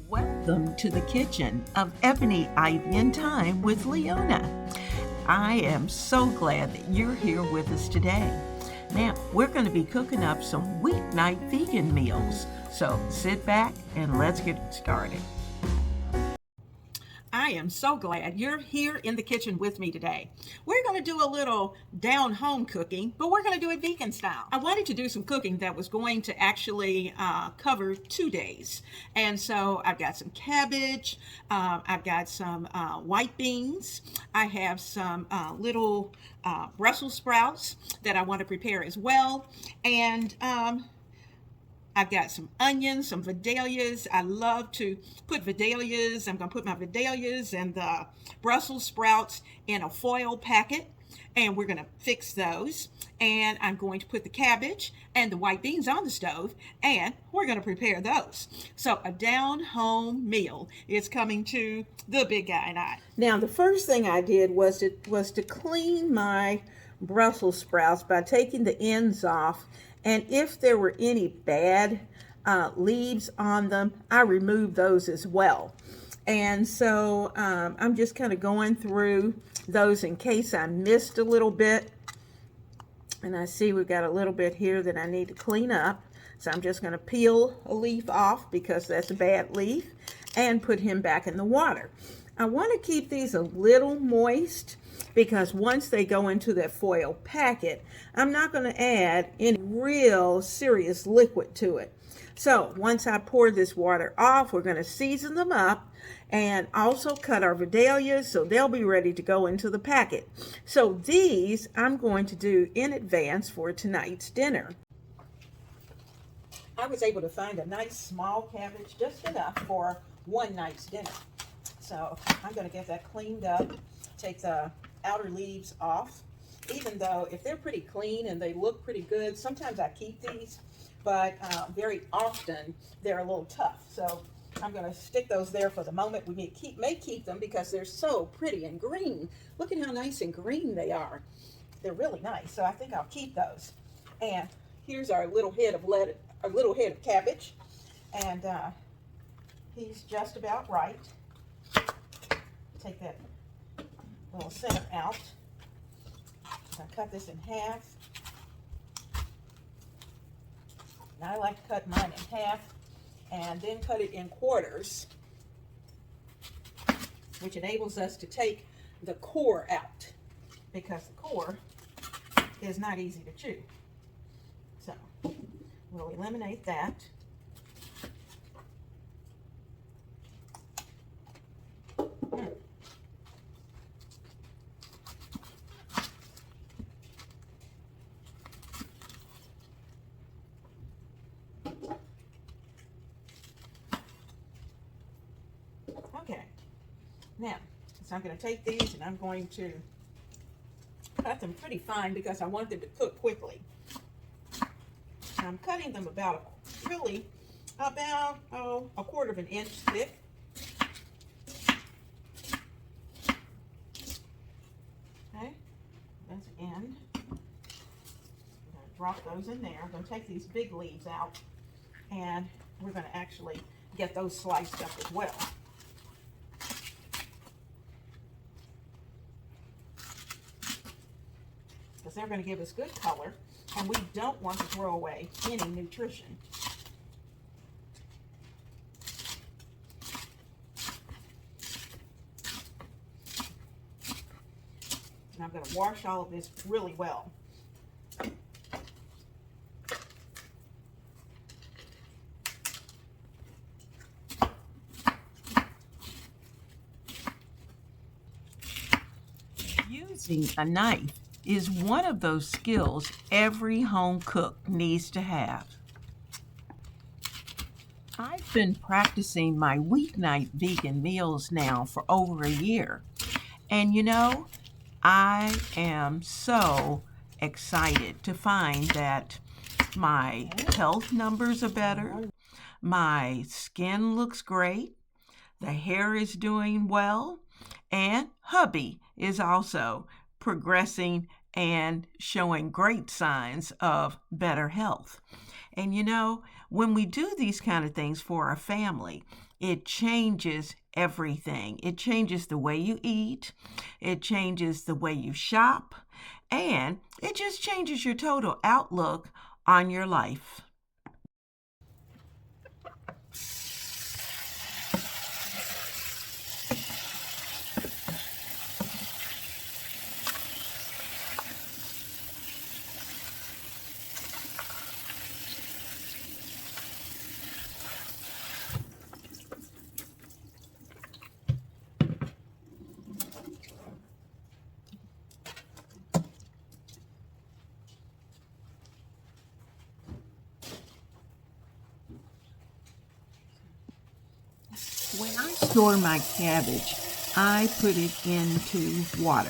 Welcome to the kitchen of Ebony Ivy Thyme with Leona. I am so glad that you're here with us today. Now, we're going to be cooking up some weeknight vegan meals. So sit back and let's get started. I am so glad you're here in the kitchen with me today. We're going to do a little down-home cooking, but we're going to do it vegan style. I wanted to do some cooking that was going to actually cover 2 days. And so I've got some cabbage, I've got some white beans, I have some little Brussels sprouts that I want to prepare as well, and I've got some onions, some vidalias. I love to put vidalias. I'm going to put my vidalias and the Brussels sprouts in a foil packet, and we're going to fix those. And I'm going to put the cabbage and the white beans on the stove, and we're going to prepare those. So a down-home meal is coming to the big guy and I. Now, the first thing I did was to clean my Brussels sprouts by taking the ends off. And if there were any bad leaves on them, I removed those as well. And so I'm just kind of going through those in case I missed a little bit. And I see we've got a little bit here that I need to clean up. So I'm just going to peel a leaf off because that's a bad leaf and put him back in the water. I want to keep these a little moist because once they go into that foil packet, I'm not going to add any real serious liquid to it. So once I pour this water off, we're going to season them up and also cut our vidalias so they'll be ready to go into the packet. So these I'm going to do in advance for tonight's dinner. I was able to find a nice small cabbage, just enough for one night's dinner. So I'm going to get that cleaned up, take the outer leaves off, even though if they're pretty clean and they look pretty good, sometimes I keep these, but very often they're a little tough. So I'm going to stick those there for the moment. We may keep them because they're so pretty and green. Look at how nice and green they are. They're really nice, so I think I'll keep those. And here's our little head of cabbage, and he's just about right. Take that little center out. I cut this in half. Now I like to cut mine in half and then cut it in quarters, which enables us to take the core out because the core is not easy to chew. So we'll eliminate that. Okay, now, so I'm going to take these and I'm going to cut them pretty fine because I want them to cook quickly. And I'm cutting them about a quarter of an inch thick. Okay, that's in. I'm going to drop those in there. I'm going to take these big leaves out and we're going to actually get those sliced up as well. Because they're going to give us good color, and we don't want to throw away any nutrition. And I'm going to wash all of this really well. Using a knife is one of those skills every home cook needs to have. I've been practicing my weeknight vegan meals now for over a year. And you know, I am so excited to find that my health numbers are better, my skin looks great, the hair is doing well, and hubby is also progressing and showing great signs of better health. And you know, when we do these kind of things for our family, it changes everything. It changes the way you eat, it changes the way you shop, and it just changes your total outlook on your life. When I store my cabbage, I put it into water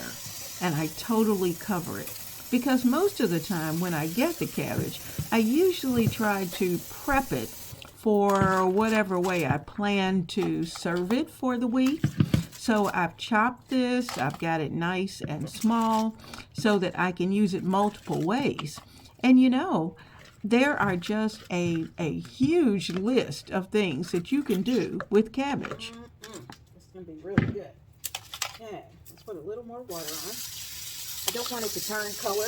and I totally cover it because most of the time when I get the cabbage, I usually try to prep it for whatever way I plan to serve it for the week. So I've chopped this, I've got it nice and small so that I can use it multiple ways. And you know, there are just a huge list of things that you can do with cabbage. It's going to be really good. Okay, let's put a little more water on. I don't want it to turn color.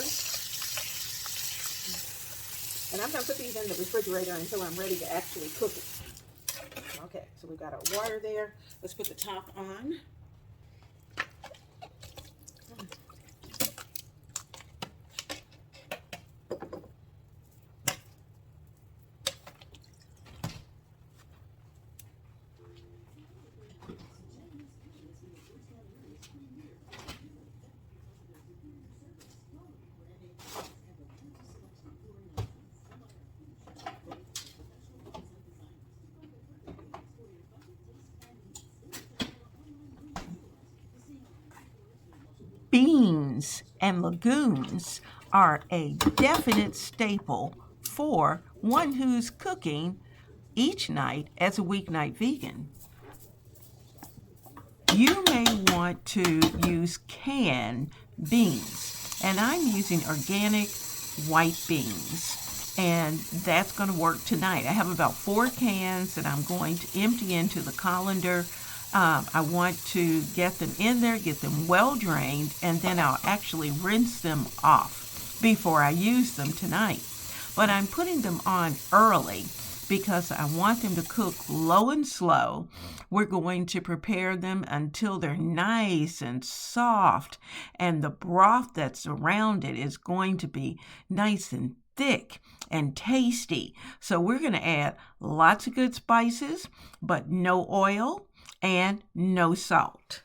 And I'm going to put these in the refrigerator until I'm ready to actually cook it. Okay, so we've got our water there. Let's put the top on. Beans and legumes are a definite staple for one who's cooking each night as a weeknight vegan. You may want to use canned beans, and I'm using organic white beans, and that's going to work tonight. I have about 4 cans that I'm going to empty into the colander. I want to get them in there, get them well drained, and then I'll actually rinse them off before I use them tonight. But I'm putting them on early because I want them to cook low and slow. We're going to prepare them until they're nice and soft, and the broth that's around it is going to be nice and thick and tasty. So we're going to add lots of good spices, but no oil and no salt.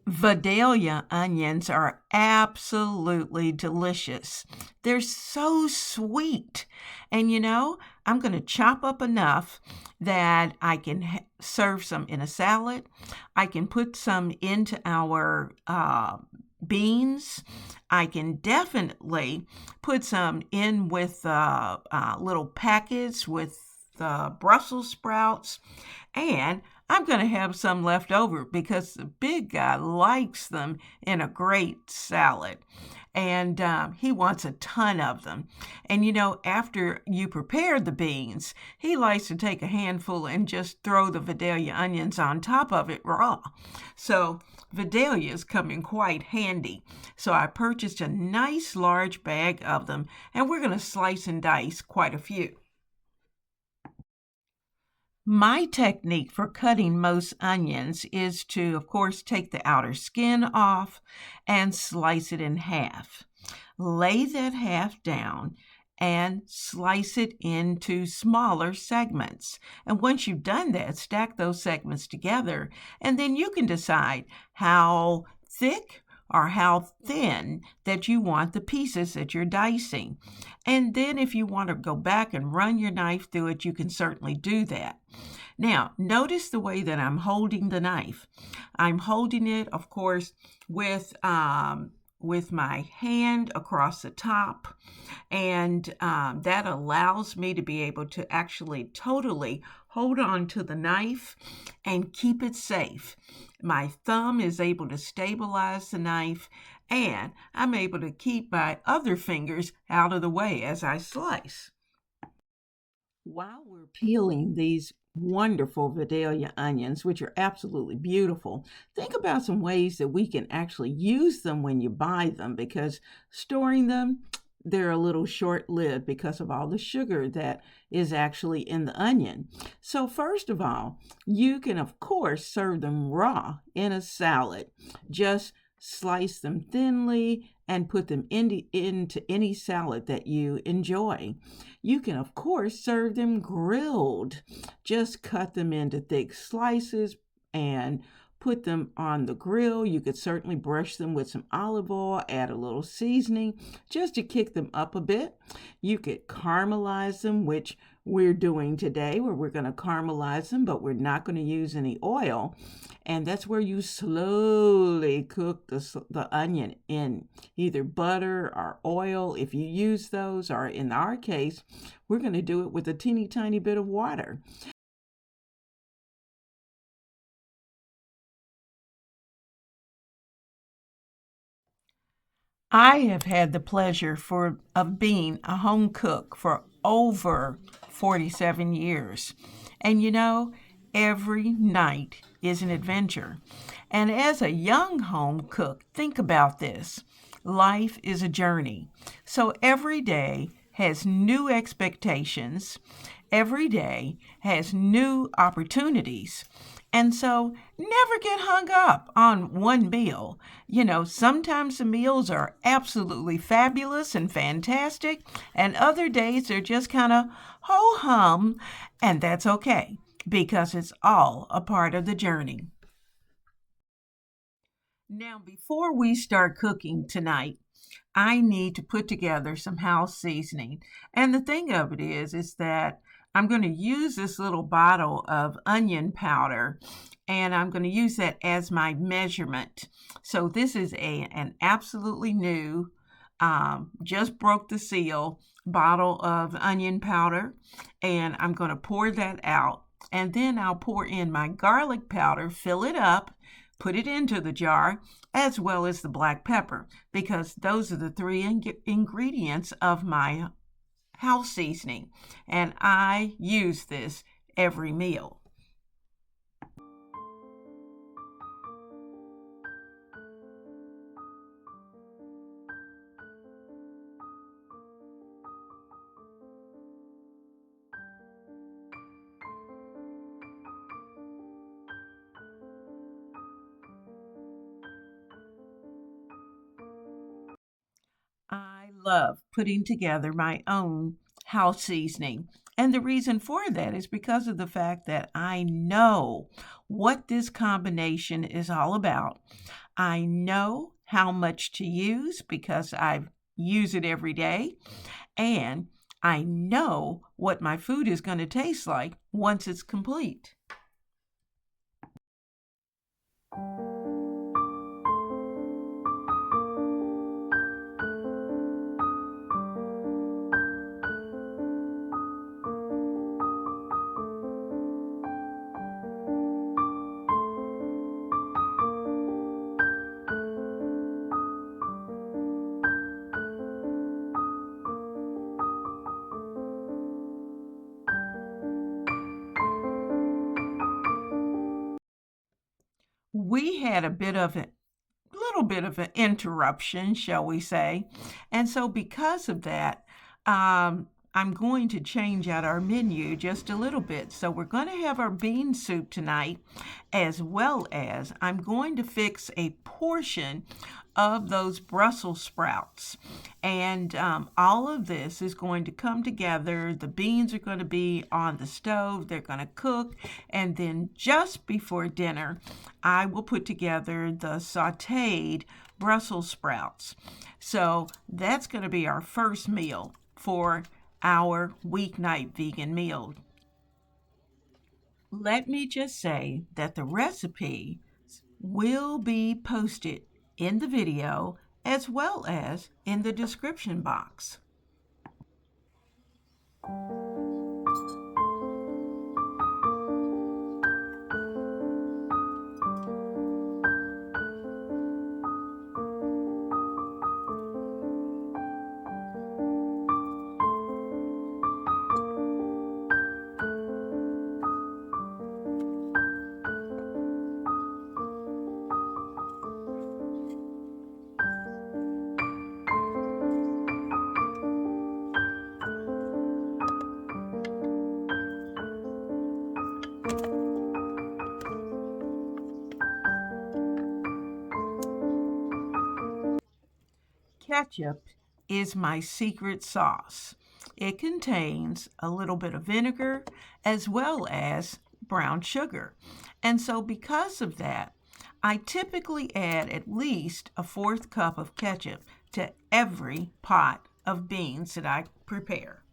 Vidalia onions are absolutely delicious. They're so sweet. And you know, I'm going to chop up enough that I can serve some in a salad. I can put some into our beans. I can definitely put some in with little packets with Brussels sprouts, and I'm going to have some left over because the big guy likes them in a great salad. And he wants a ton of them. And you know, after you prepare the beans, he likes to take a handful and just throw the Vidalia onions on top of it raw. So Vidalias come in quite handy. So I purchased a nice large bag of them, and we're going to slice and dice quite a few. My technique for cutting most onions is to, of course, take the outer skin off and slice it in half. Lay that half down and slice it into smaller segments. And once you've done that, stack those segments together, and then you can decide how thick or how thin that you want the pieces that you're dicing. And then if you want to go back and run your knife through it, you can certainly do that. Now, notice the way that I'm holding the knife. I'm holding it, of course, with my hand across the top, and that allows me to be able to actually totally hold on to the knife and keep it safe. My thumb is able to stabilize the knife, and I'm able to keep my other fingers out of the way as I slice. While we're peeling these wonderful Vidalia onions, which are absolutely beautiful, think about some ways that we can actually use them when you buy them, because storing them, they're a little short-lived because of all the sugar that is actually in the onion. So first of all, you can of course serve them raw in a salad. Just slice them thinly and put them into any salad that you enjoy. You can, of course, serve them grilled. Just cut them into thick slices and put them on the grill. You could certainly brush them with some olive oil, add a little seasoning just to kick them up a bit. You could caramelize them, which we're doing today, where we're going to caramelize them, but we're not going to use any oil. And that's where you slowly cook the onion in either butter or oil if you use those, or in our case, we're going to do it with a teeny tiny bit of water. I have had the pleasure of being a home cook for over 47 years. And every night is an adventure. And as a young home cook, think about this. Life is a journey. So every day has new expectations. Every day has new opportunities. And so never get hung up on one meal. Sometimes the meals are absolutely fabulous and fantastic, and other days they're just kind of ho-hum, and that's okay because it's all a part of the journey. Now, before we start cooking tonight, I need to put together some house seasoning. And the thing of it is that I'm going to use this little bottle of onion powder, and I'm going to use that as my measurement. So this is an absolutely new, just broke the seal bottle of onion powder, and I'm going to pour that out. And then I'll pour in my garlic powder, fill it up, put it into the jar, as well as the black pepper, because those are the three ingredients of my house seasoning, and I use this every meal. I love putting together my own house seasoning. And the reason for that is because of the fact that I know what this combination is all about. I know how much to use because I use it every day. And I know what my food is going to taste like once it's complete. We had a little bit of an interruption, shall we say. And so because of that, I'm going to change out our menu just a little bit. So we're going to have our bean soup tonight, as well as I'm going to fix a portion of those Brussels sprouts. And all of this is going to come together. The beans are going to be on the stove. They're going to cook. And then just before dinner, I will put together the sautéed Brussels sprouts. So that's going to be our first meal for our weeknight vegan meal. Let me just say that the recipe will be posted in the video as well as in the description box. Ketchup is my secret sauce. It contains a little bit of vinegar as well as brown sugar. And so because of that, I typically add at least a 1/4 cup of ketchup to every pot of beans that I prepare.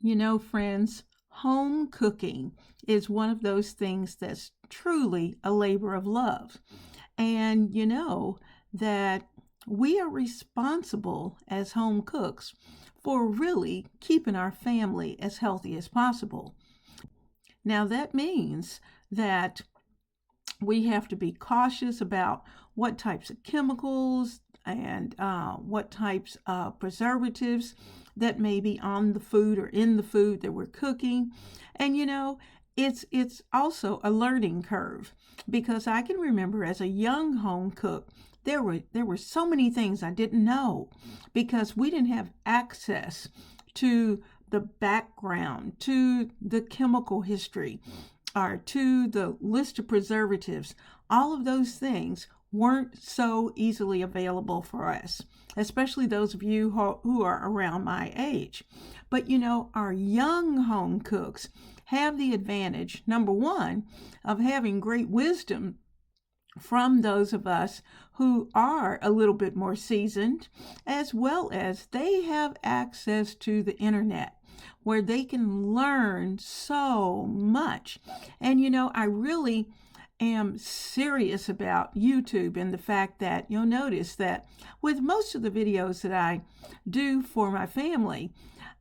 You know, friends, home cooking is one of those things that's truly a labor of love. And you know that we are responsible as home cooks for really keeping our family as healthy as possible. Now, that means that we have to be cautious about what types of chemicals and what types of preservatives that may be on the food or in the food that we're cooking. And you know, it's also a learning curve, because I can remember as a young home cook, there were so many things I didn't know because we didn't have access to the background, to the chemical history, or to the list of preservatives. All of those things weren't so easily available for us, especially those of you who are around my age. But you know, our young home cooks have the advantage, number one, of having great wisdom from those of us who are a little bit more seasoned, as well as they have access to the internet where they can learn so much. And you know, I really am serious about YouTube and the fact that you'll notice that with most of the videos that I do for my family,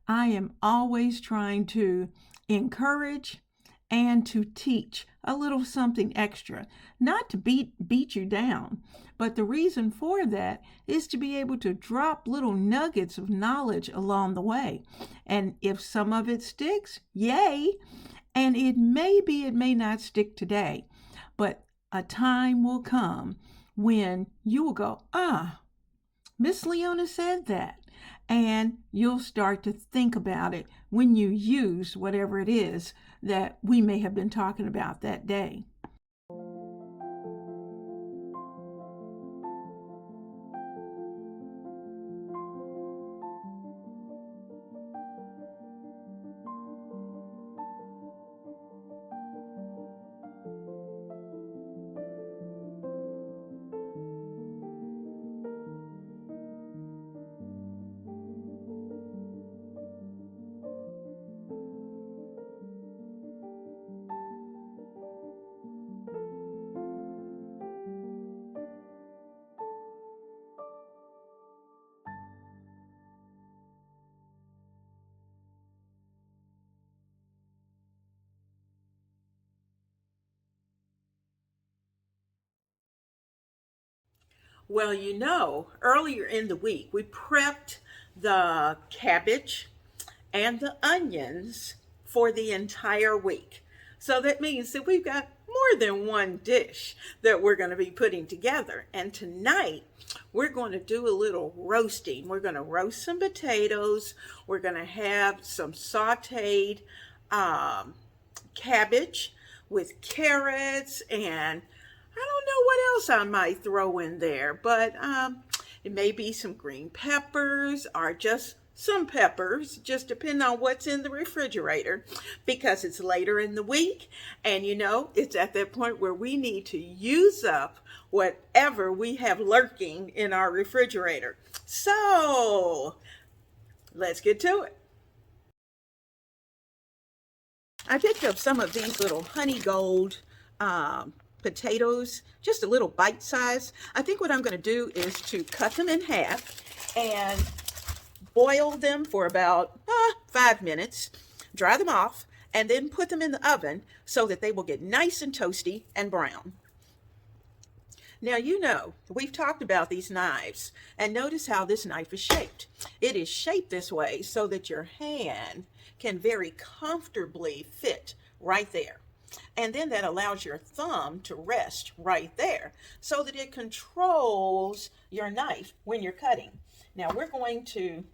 I am always trying to encourage and to teach a little something extra, not to beat you down, but the reason for that is to be able to drop little nuggets of knowledge along the way. And if some of it sticks, yay, and it may not stick today, but a time will come when you will go, Miss Leona said that. And you'll start to think about it when you use whatever it is that we may have been talking about that day. Well, you know, earlier in the week, we prepped the cabbage and the onions for the entire week. So that means that we've got more than one dish that we're going to be putting together. And tonight, we're going to do a little roasting. We're going to roast some potatoes. We're going to have some sauteed cabbage with carrots, and I don't know what else I might throw in there, but it may be some green peppers or just some peppers, just depending on what's in the refrigerator, because it's later in the week. And you know, it's at that point where we need to use up whatever we have lurking in our refrigerator. So let's get to it. I picked up some of these little honey gold potatoes, just a little bite size. I think what I'm going to do is to cut them in half and boil them for about 5 minutes, dry them off, and then put them in the oven so that they will get nice and toasty and brown. Now, you know, we've talked about these knives, and notice how this knife is shaped. It is shaped this way so that your hand can very comfortably fit right there. And then that allows your thumb to rest right there so that it controls your knife when you're cutting. Now, we're going to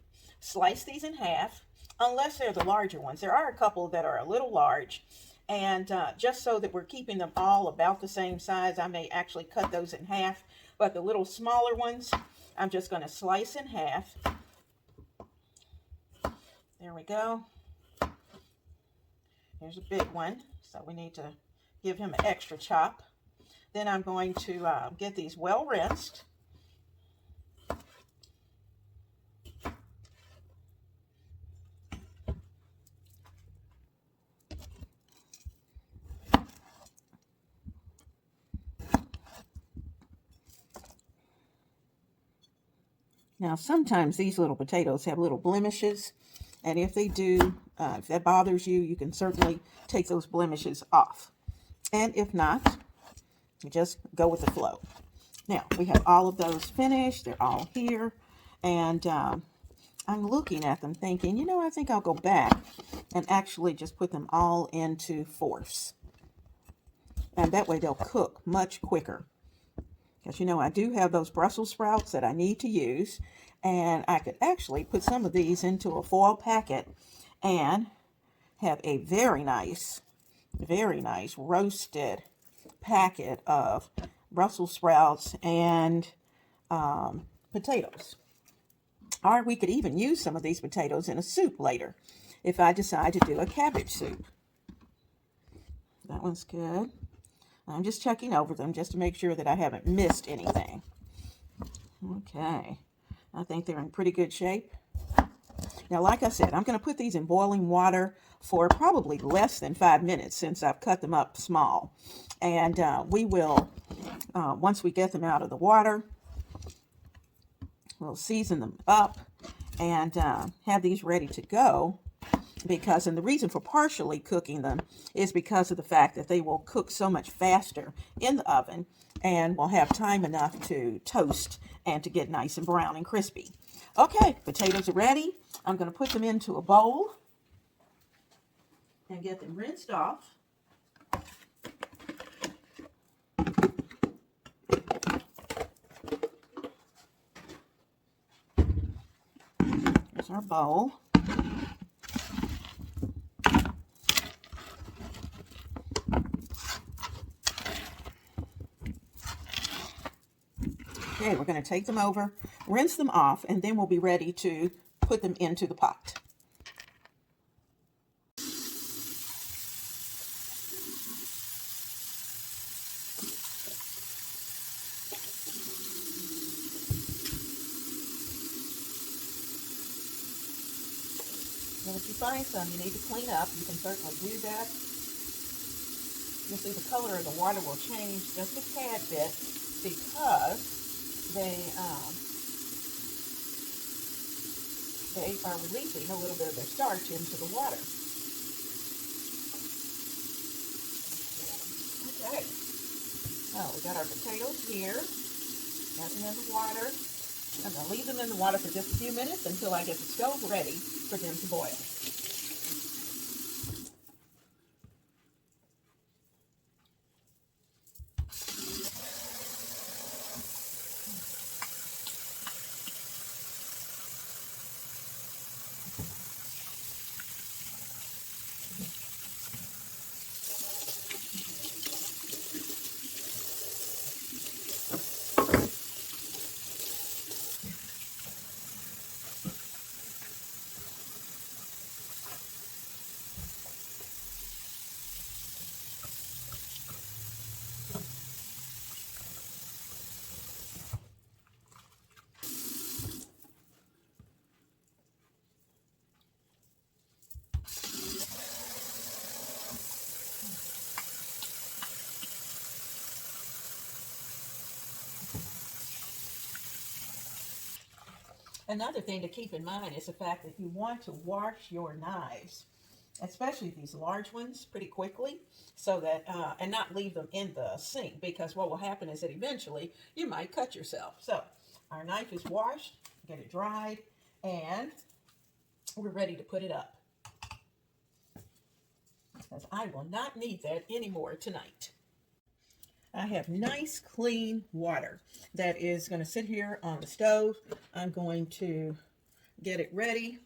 slice these in half, unless they're the larger ones. There are a couple that are a little large, and just so that we're keeping them all about the same size, I may actually cut those in half. But the little smaller ones, I'm just going to slice in half. There we go. Here's a big one, so we need to give him an extra chop. Then I'm going to get these well rinsed. Now, sometimes these little potatoes have little blemishes, and if they do, if that bothers you, you can certainly take those blemishes off. And if not, you just go with the flow. Now, we have all of those finished. They're all here. And I'm looking at them thinking, you know, I think I'll go back and actually just put them all into force. And that way they'll cook much quicker. Because, you know, I do have those Brussels sprouts that I need to use. And I could actually put some of these into a foil packet and have a very nice roasted packet of Brussels sprouts and potatoes. Or we could even use some of these potatoes in a soup later if I decide to do a cabbage soup. That one's good. I'm just checking over them just to make sure that I haven't missed anything. Okay. I think they're in pretty good shape. Now, like I said, I'm going to put these in boiling water for probably less than 5 minutes since I've cut them up small. And we will, once we get them out of the water, we'll season them up and have these ready to go. And the reason for partially cooking them is because of the fact that they will cook so much faster in the oven and will have time enough to toast and to get nice and brown and crispy. Okay, potatoes are ready. I'm going to put them into a bowl and get them rinsed off. Here's our bowl. Okay, we're going to take them over, rinse them off, and then we'll be ready to put them into the pot. And if you find some you need to clean up, you can certainly do that. You'll see the color of the water will change just a tad bit because they are releasing a little bit of their starch into the water. Okay, so we got our potatoes here. Got them in the water. I'm going to leave them in the water for just a few minutes until I get the stove ready for them to boil. Another thing to keep in mind is the fact that you want to wash your knives, especially these large ones, pretty quickly, so that and not leave them in the sink, because what will happen is that eventually you might cut yourself. So our knife is washed, get it dried, and we're ready to put it up, because I will not need that anymore tonight. I have nice clean water that is going to sit here on the stove. I'm going to get it ready.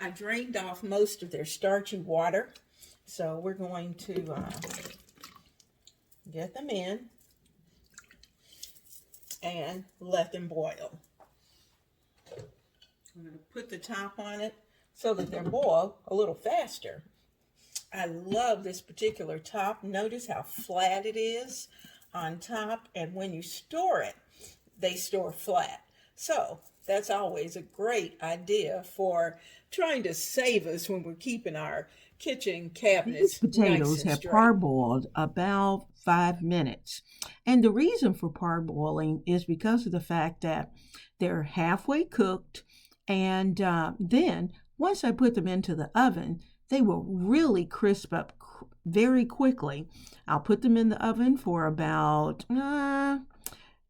I drained off most of their starchy water, so we're going to get them in and let them boil. I'm going to put the top on it so that they'll boil a little faster. I love this particular top. Notice how flat it is on top, and when you store it, they store flat. So that's always a great idea for trying to save us when we're keeping our kitchen cabinets. These potatoes have parboiled about 5 minutes. And the reason for parboiling is because of the fact that they're halfway cooked, and then once I put them into the oven, they will really crisp up very quickly. I'll put them in the oven for about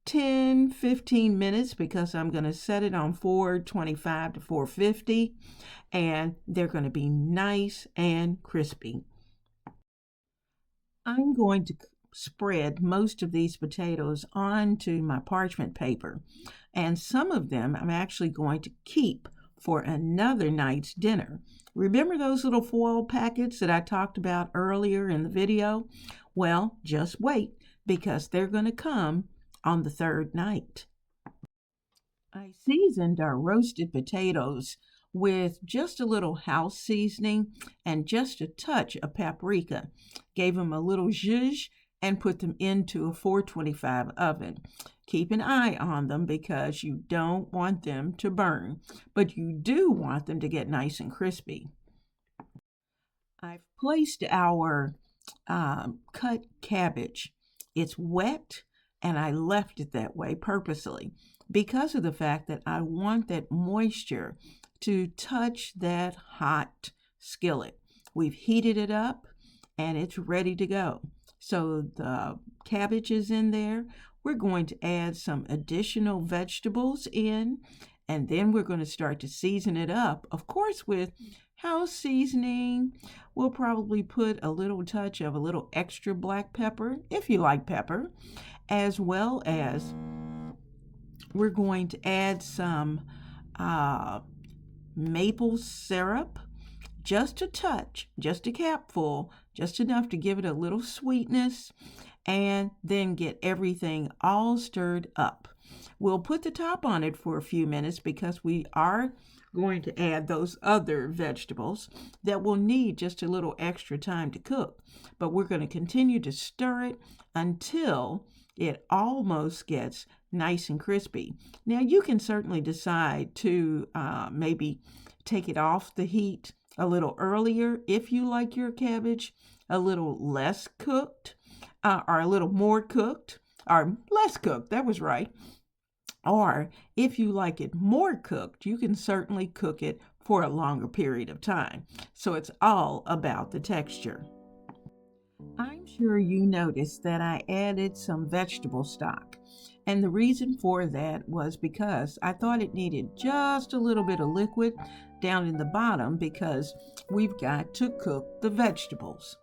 10-15 minutes because I'm going to set it on 425 to 450, and they're going to be nice and crispy. I'm going to spread most of these potatoes onto my parchment paper, and some of them I'm actually going to keep for another night's dinner. Remember those little foil packets that I talked about earlier in the video? Well, just wait, because they're going to come on the third night. I seasoned our roasted potatoes with just a little house seasoning and just a touch of paprika. Gave them a little zhuzh and put them into a 425 oven. Keep an eye on them because you don't want them to burn, but you do want them to get nice and crispy. I've placed our cut cabbage. It's wet, and I left it that way purposely because of the fact that I want that moisture to touch that hot skillet. We've heated it up and it's ready to go. So the cabbage is in there. We're going to add some additional vegetables in, and then we're going to start to season it up, of course, with house seasoning. We'll probably put a little touch of a little extra black pepper, if you like pepper, as well as we're going to add some maple syrup, just a touch, just a capful, just enough to give it a little sweetness, and then get everything all stirred up. We'll put the top on it for a few minutes because we are going to add those other vegetables that will need just a little extra time to cook. But we're going to continue to stir it until it almost gets nice and crispy. Now you can certainly decide to maybe take it off the heat a little earlier if you like your cabbage a little less cooked, or a little more cooked, or less cooked, that was right. Or if you like it more cooked, you can certainly cook it for a longer period of time. So it's all about the texture. I'm sure you noticed that I added some vegetable stock. And the reason for that was because I thought it needed just a little bit of liquid down in the bottom because we've got to cook the vegetables.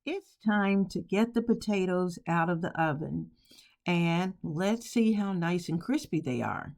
It's time to get the potatoes out of the oven, and let's see how nice and crispy they are.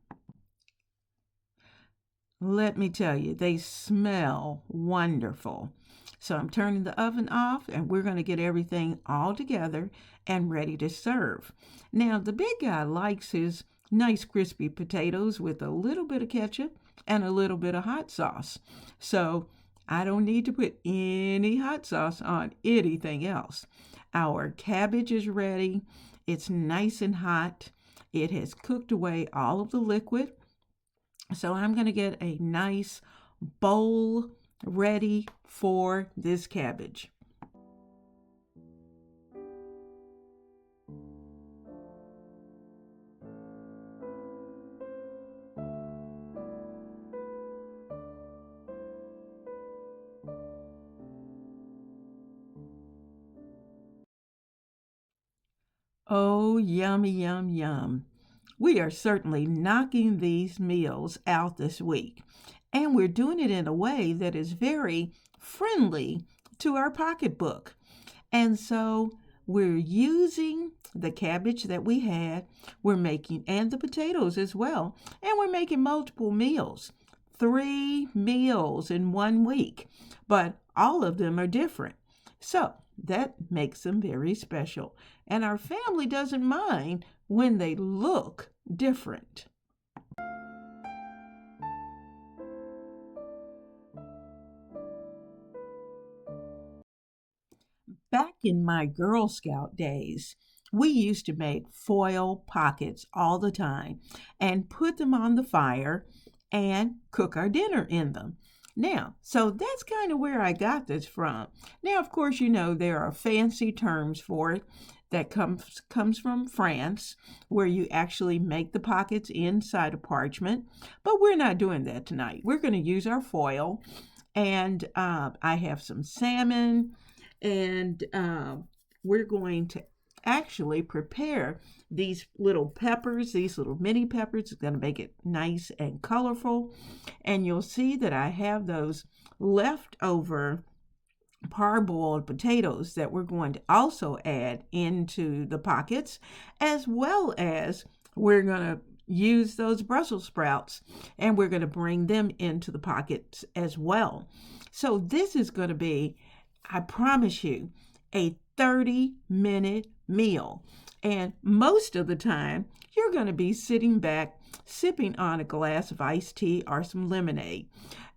Let me tell you, they smell wonderful. So I'm turning the oven off, and we're going to get everything all together and ready to serve. Now, the big guy likes his nice crispy potatoes with a little bit of ketchup and a little bit of hot sauce. So I don't need to put any hot sauce on anything else. Our cabbage is ready. It's nice and hot. It has cooked away all of the liquid. So I'm going to get a nice bowl ready for this cabbage. Oh, yummy, yum, yum. We are certainly knocking these meals out this week, and we're doing it in a way that is very friendly to our pocketbook. And so we're using the cabbage that we had, we're making, and the potatoes as well, and we're making multiple meals, 3 meals in 1 week, but all of them are different. So that makes them very special. And our family doesn't mind when they look different. Back in my Girl Scout days, we used to make foil pockets all the time and put them on the fire and cook our dinner in them. Now, so that's kind of where I got this from. Now, of course, you know there are fancy terms for it that comes from France, where you actually make the pockets inside a parchment. But we're not doing that tonight. We're going to use our foil, and I have some salmon, and we're going to actually prepare these little peppers, these little mini peppers. It's going to make it nice and colorful. And you'll see that I have those leftover parboiled potatoes that we're going to also add into the pockets, as well as we're going to use those Brussels sprouts and we're going to bring them into the pockets as well. So this is going to be, I promise you, a 30-minute meal. And most of the time, you're going to be sitting back, sipping on a glass of iced tea or some lemonade.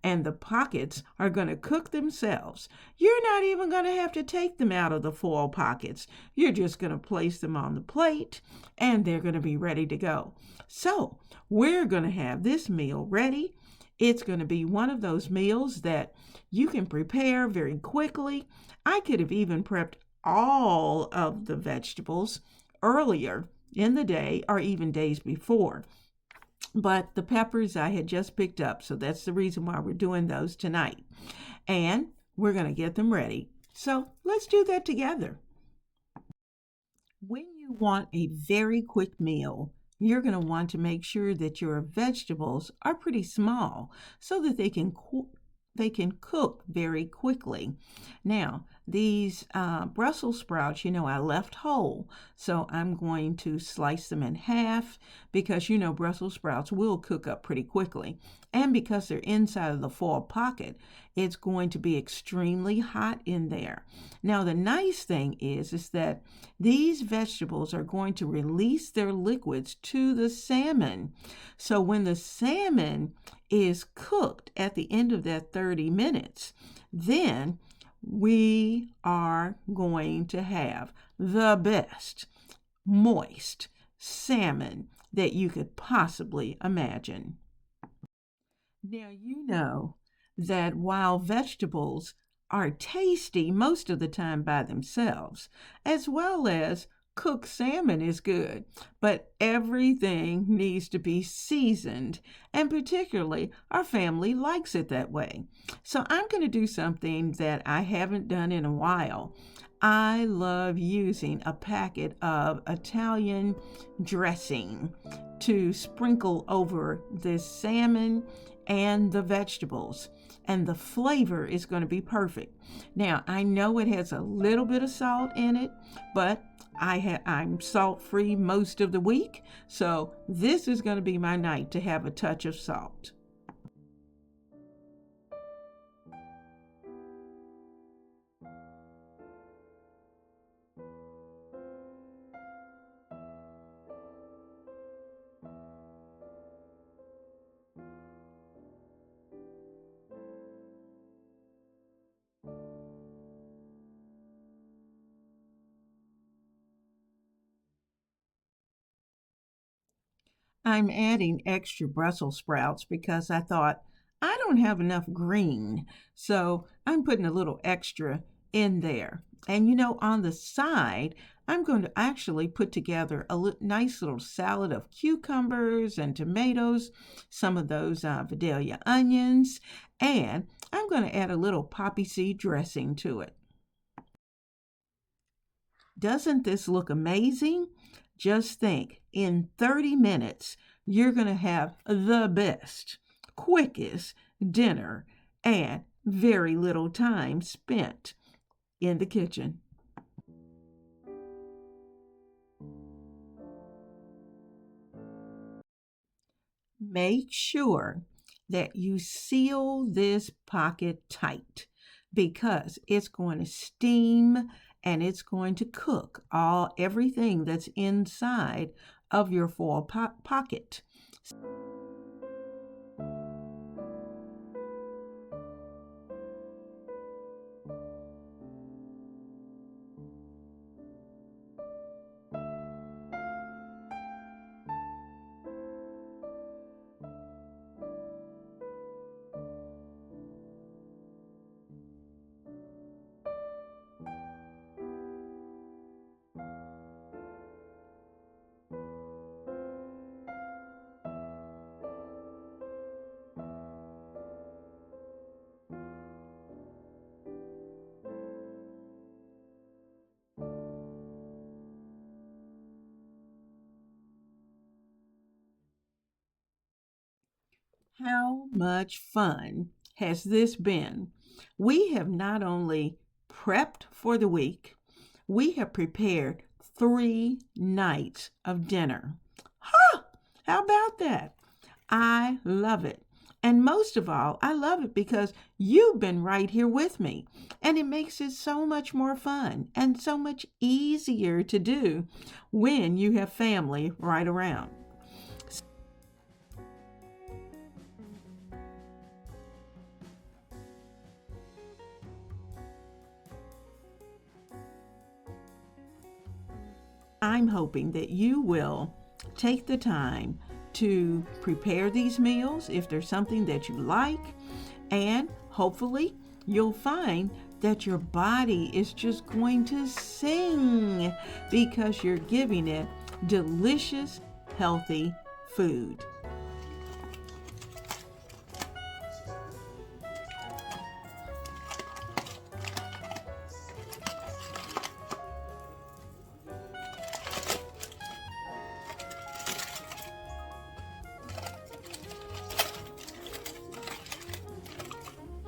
And the pockets are going to cook themselves. You're not even going to have to take them out of the foil pockets. You're just going to place them on the plate, and they're going to be ready to go. So we're going to have this meal ready. It's going to be one of those meals that you can prepare very quickly. I could have even prepped all of the vegetables earlier in the day or even days before. But the peppers I had just picked up, so that's the reason why we're doing those tonight. And we're going to get them ready. So let's do that together. When you want a very quick meal, you're going to want to make sure that your vegetables are pretty small so that they can cook very quickly. Now, these Brussels sprouts, I left whole. So I'm going to slice them in half because, Brussels sprouts will cook up pretty quickly. And because they're inside of the foil pocket, it's going to be extremely hot in there. Now, the nice thing is that these vegetables are going to release their liquids to the salmon. So when the salmon is cooked at the end of that 30 minutes, then we are going to have the best moist salmon that you could possibly imagine. Now, you know that while vegetables are tasty most of the time by themselves, as well as cooked salmon is good, but everything needs to be seasoned, and particularly our family likes it that way. So I'm going to do something that I haven't done in a while. I love using a packet of Italian dressing to sprinkle over this salmon and the vegetables, and the flavor is going to be perfect. Now, I know it has a little bit of salt in it, but I'm salt-free most of the week, so this is going to be my night to have a touch of salt. I'm adding extra Brussels sprouts because I thought I don't have enough green, so I'm putting a little extra in there. And on the side, I'm going to actually put together a nice little salad of cucumbers and tomatoes, some of those Vidalia onions, and I'm going to add a little poppy seed dressing to it. Doesn't this look amazing? Just think, in 30 minutes, you're going to have the best, quickest dinner and very little time spent in the kitchen. Make sure that you seal this pocket tight because it's going to steam and it's going to cook everything that's inside of your foil pocket. How much fun has this been? We have not only prepped for the week, we have prepared 3 nights of dinner. How about that? I love it. And most of all, I love it because you've been right here with me. And it makes it so much more fun and so much easier to do when you have family right around. I'm hoping that you will take the time to prepare these meals if there's something that you like, and hopefully you'll find that your body is just going to sing because you're giving it delicious, healthy food.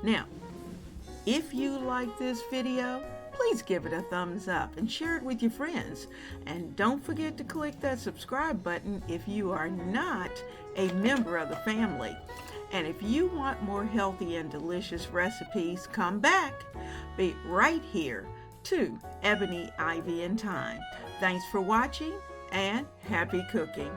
Now, if you like this video, please give it a thumbs up and share it with your friends. And don't forget to click that subscribe button if you are not a member of the family. And if you want more healthy and delicious recipes, come back. Be right here to Ebony Ivy Thyme. Thanks for watching and happy cooking.